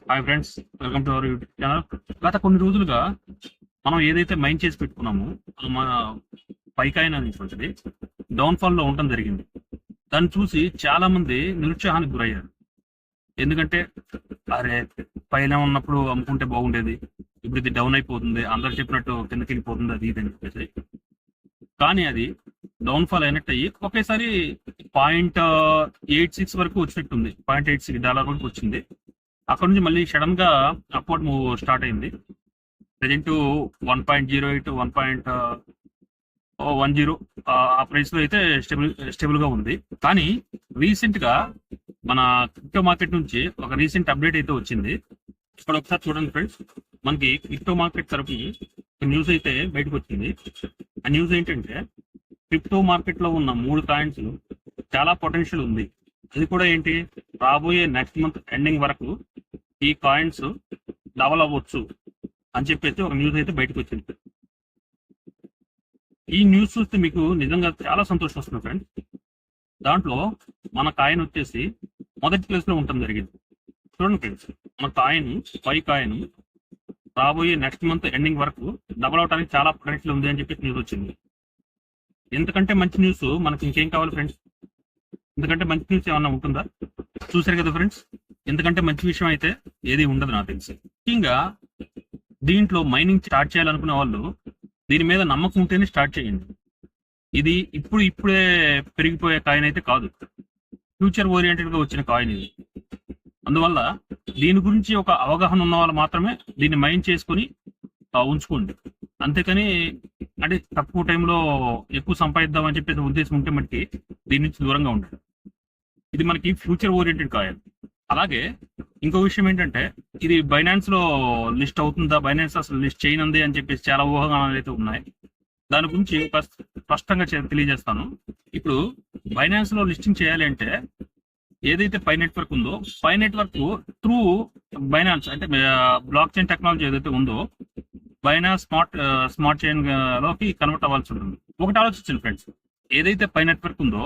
Hi friends, welcome to our YouTube channel. గత కొన్ని రోజులుగా మనం ఏదైతే మైండ్ చేసి పెట్టుకున్నామో అది మన పైకాయన అనేటువంటిది డౌన్ఫాల్ లో ఉండటం జరిగింది. దాన్ని చూసి చాలా మంది నిరుత్సాహానికి గురయ్యారు. ఎందుకంటే అరే, పైన ఉన్నప్పుడు అమ్ముకుంటే బాగుండేది, ఇప్పుడు ఇది డౌన్ అయిపోతుంది, అందరు చెప్పినట్టు కిందకి వెళ్ళిపోతుంది, అది ఇది అని చెప్పేసి. కానీ అది డౌన్ఫాల్ అయినట్టు అయ్యి ఒకేసారి $0.86 వరకు వచ్చినట్టుంది. $0.86 వరకు వచ్చింది. అక్కడ నుంచి మళ్ళీ సడన్ గా అప్వర్డ్ మూవ్ స్టార్ట్ అయింది. ప్రజెంట్ 1.08 1.10 ఆ ప్రైస్ లో అయితే స్టేబుల్ గా ఉంది. కానీ రీసెంట్ గా మన క్రిప్టో మార్కెట్ నుంచి ఒక రీసెంట్ అప్డేట్ అయితే వచ్చింది. ఇక్కడ ఒకసారి చూడండి ఫ్రెండ్స్, మనకి క్రిప్టో మార్కెట్ తరపు న్యూస్ అయితే బయటకు వచ్చింది. ఆ న్యూస్ ఏంటంటే క్రిప్టో మార్కెట్ లో ఉన్న 3 కాయిన్స్ చాలా పొటెన్షియల్ ఉంది. అది కూడా ఏంటి, రాబోయే నెక్స్ట్ మంత్ ఎండింగ్ వరకు ఈ కాయిన్స్ డబల్ అవ్వచ్చు అని చెప్పేసి ఒక న్యూస్ అయితే బయటకు వచ్చింది. ఈ న్యూస్ చూస్తే మీకు నిజంగా చాలా సంతోషం వస్తుంది ఫ్రెండ్స్. దాంట్లో మన కాయిన్ వచ్చేసి మొదటి ప్లేస్ లో ఉండటం జరిగింది. చూడండి ఫ్రెండ్స్, మన కాయిన్ కాయిన్ రాబోయే నెక్స్ట్ మంత్ ఎండింగ్ వరకు డబల్ అవడానికి చాలా పొటెన్షియల్ ఉంది అని చెప్పేసి న్యూస్ వచ్చింది. ఎందుకంటే మంచి న్యూస్ మనకి ఇంకేం కావాలి ఫ్రెండ్స్? ఎందుకంటే మంచి న్యూస్ ఏమన్నా ఉంటుందా? చూసారు కదా ఫ్రెండ్స్, ఎందుకంటే మంచి విషయం అయితే ఏది ఉండదు నాకు తెలిసి. ముఖ్యంగా దీంట్లో మైనింగ్ స్టార్ట్ చేయాలనుకునే వాళ్ళు దీని మీద నమ్మకం ఉంటేనే స్టార్ట్ చేయండి. ఇది ఇప్పుడే పెరిగిపోయే కాయిన్ అయితే కాదు, ఫ్యూచర్ ఓరియంటెడ్ గా వచ్చిన కాయిన్ ఇది. అందువల్ల దీని గురించి ఒక అవగాహన ఉన్న వాళ్ళు మాత్రమే దీన్ని మైన్ చేసుకుని ఉంచుకోండి. అంతేకాని అంటే తక్కువ టైంలో ఎక్కువ సంపాదిద్దాం అని చెప్పేసి ఉద్దేశం ఉంటే మనకి దీని నుంచి దూరంగా ఉండాలి. ఇది మనకి ఫ్యూచర్ ఓరియంటెడ్ కాయిన్. అలాగే ఇంకో విషయం ఏంటంటే, ఇది బైనాన్స్ లో లిస్ట్ అవుతుందా, బైనాన్స్ అసలు లిస్ట్ చేయనుంది అని చెప్పేసి చాలా ఊహాగానాలు అయితే ఉన్నాయి. దాని గురించి స్పష్టంగా తెలియజేస్తాను. ఇప్పుడు బైనాన్స్ లో లిస్టింగ్ చేయాలి అంటే ఏదైతే పై నెట్వర్క్ ఉందో, పై నెట్వర్క్ త్రూ బైనాన్స్ అంటే బ్లాక్ చైన్ టెక్నాలజీ ఏదైతే ఉందో బైనాన్స్ స్మార్ట్ చైన్ లోకి కన్వర్ట్ అవ్వాల్సి ఉంటుంది. ఒకటి ఆలోచించండి ఫ్రెండ్స్, ఏదైతే పై నెట్వర్క్ ఉందో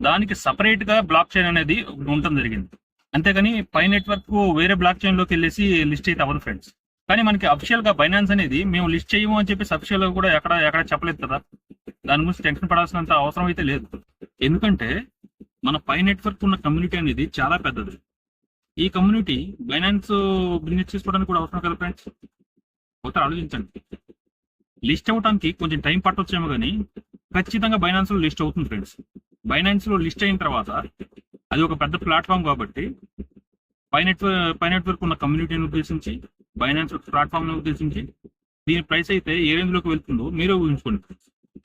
దానికి సపరేట్ గా బ్లాక్ చైన్ అనేది ఉండటం జరిగింది. అంతేగాని పై నెట్వర్క్ వేరే బ్లాక్ చైన్ లోకి వెళ్ళేసి లిస్ట్ అయితే అవ్వదు ఫ్రెండ్స్. కానీ మనకి అఫిషియల్ గా బైనాన్స్ అనేది మేము లిస్ట్ చేయము అని చెప్పేసి అఫిషియల్ గా కూడా ఎక్కడ చెప్పలేదు కదా. దాని గురించి టెన్షన్ పడాల్సినంత అవసరం అయితే లేదు. ఎందుకంటే మన పై నెట్వర్క్ ఉన్న కమ్యూనిటీ అనేది చాలా పెద్దది. ఈ కమ్యూనిటీ బైనాన్స్ బిజినెస్ చేసుకోవడానికి కూడా అవసరం కదా ఫ్రెండ్స్. ఒకసారి ఆలోచించండి, లిస్ట్ అవ్వడానికి కొంచెం టైం పట్టొచ్చేమో కానీ ఖచ్చితంగా బైనాన్స్ లో లిస్ట్ అవుతుంది ఫ్రెండ్స్. బైనాన్స్ లో లిస్ట్ అయిన తర్వాత అది ఒక పెద్ద ప్లాట్ఫామ్ కాబట్టి పై నెట్వర్క్ ఉన్న కమ్యూనిటీని ఉద్దేశించి, బైనాన్స్ ప్లాట్ఫామ్ ని ఉద్దేశించి దీని ప్రైస్ అయితే ఏ రేంజ్ లోకి వెళ్తుందో మీరే ఊహించుకోండి.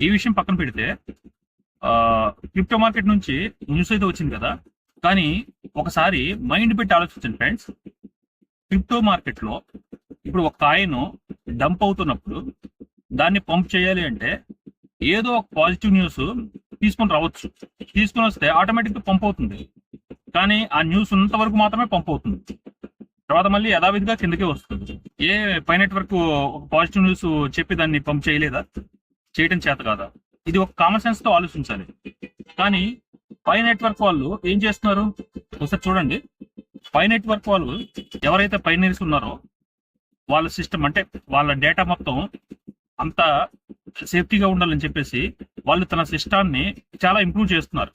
ఈ విషయం పక్కన పెడితే క్రిప్టో మార్కెట్ నుంచి న్యూస్ అయితే వచ్చింది కదా, కానీ ఒకసారి మైండ్ పెట్టి ఆలోచించండి ఫ్రెండ్స్. క్రిప్టో మార్కెట్ లో ఇప్పుడు ఒక కాయిన్ డంప్ అవుతున్నప్పుడు దాన్ని పంప్ చేయాలి అంటే ఏదో ఒక పాజిటివ్ న్యూస్ తీసుకొని రావచ్చు. తీసుకొని వస్తే ఆటోమేటిక్ గా పంప్ అవుతుంది. కానీ ఆ న్యూస్ ఉన్నంత వరకు మాత్రమే పంప్ అవుతుంది, తర్వాత మళ్ళీ యథావిధిగా కిందకే వస్తుంది. ఏ పై నెట్వర్క్ ఒక పాజిటివ్ న్యూస్ చెప్పి దాన్ని పంప్ చేయలేదా? చేయడం చేత కాదా? ఇది ఒక కామన్ సెన్స్ తో ఆలోచించాలి. కానీ పై నెట్వర్క్ వాళ్ళు ఏం చేస్తున్నారు ఒకసారి చూడండి. పై నెట్వర్క్ వాళ్ళు ఎవరైతే పైనీర్స్ ఉన్నారో వాళ్ళ సిస్టమ్ అంటే వాళ్ళ డేటా మొత్తం అంతా సేఫ్టీగా ఉండాలని చెప్పేసి వాళ్ళు తన సిస్టాన్ని చాలా ఇంప్రూవ్ చేస్తున్నారు.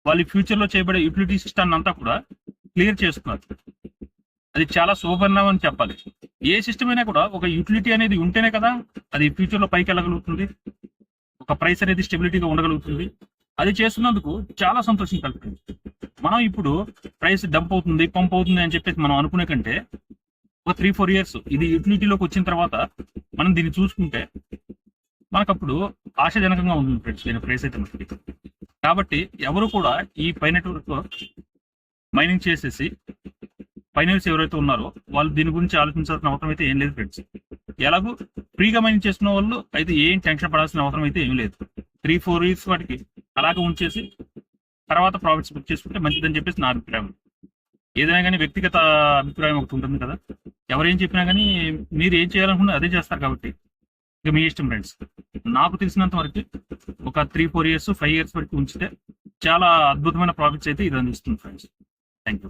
వాళ్ళు ఫ్యూచర్ లో చేయబడే యూటిలిటీ సిస్టాన్ని అంతా కూడా క్లియర్ చేస్తున్నారు. అది చాలా శుభపరిణామం అని చెప్పాలి. ఏ సిస్టమ్ అయినా కూడా ఒక యూటిలిటీ అనేది ఉంటేనే కదా అది ఫ్యూచర్ లో పైకి వెళ్ళగలుగుతుంది, ఒక ప్రైస్ అనేది స్టెబిలిటీగా ఉండగలుగుతుంది. అది చేస్తున్నందుకు చాలా సంతోషం కలుగుతుంది. మనం ఇప్పుడు ప్రైస్ డంప్ అవుతుంది, పంప్ అవుతుంది అని చెప్పేసి మనం అనుకునే కంటే ఒక 3-4 ఇయర్స్ ఇది యూటిలిటీలోకి వచ్చిన తర్వాత మనం దీన్ని చూసుకుంటే మనకప్పుడు ఆశాజనకంగా ఉంటుంది ఫ్రెండ్స్ దీని ప్రైస్ అయితే మనకి. కాబట్టి ఎవరు కూడా ఈ పై నెట్వర్క్ మైనింగ్ చేసేసి ఫైనాన్స్ ఎవరైతే ఉన్నారో వాళ్ళు దీని గురించి ఆలోచించాల్సిన అవసరం అయితే ఏం లేదు ఫ్రెండ్స్. ఎలాగో ఫ్రీగా మైనింగ్ చేసుకున్న వాళ్ళు అయితే ఏం టెన్షన్ పడాల్సిన అవసరం అయితే ఏం లేదు. 3-4 ఇయర్స్ వాటికి అలాగే ఉంచేసి తర్వాత ప్రాఫిట్స్ బుక్ చేసుకుంటే మంచిదని చెప్పేసి నా అభిప్రాయం. ఏదైనా కానీ వ్యక్తిగత అభిప్రాయం ఒకటి ఉంటుంది కదా, ఎవరేం చెప్పినా కానీ మీరు ఏం చేయాలనుకున్నా అదే చేస్తారు కాబట్టి ఇక మీ ఇష్టం ఫ్రెండ్స్. నాకు తెలిసినంత వరకు ఒక 3-4 ఇయర్స్ 5 ఇయర్స్ వరకు ఉంచితే చాలా అద్భుతమైన ప్రాఫిట్స్ అయితే ఇది అందిస్తుంది ఫ్రెండ్స్. Thank you.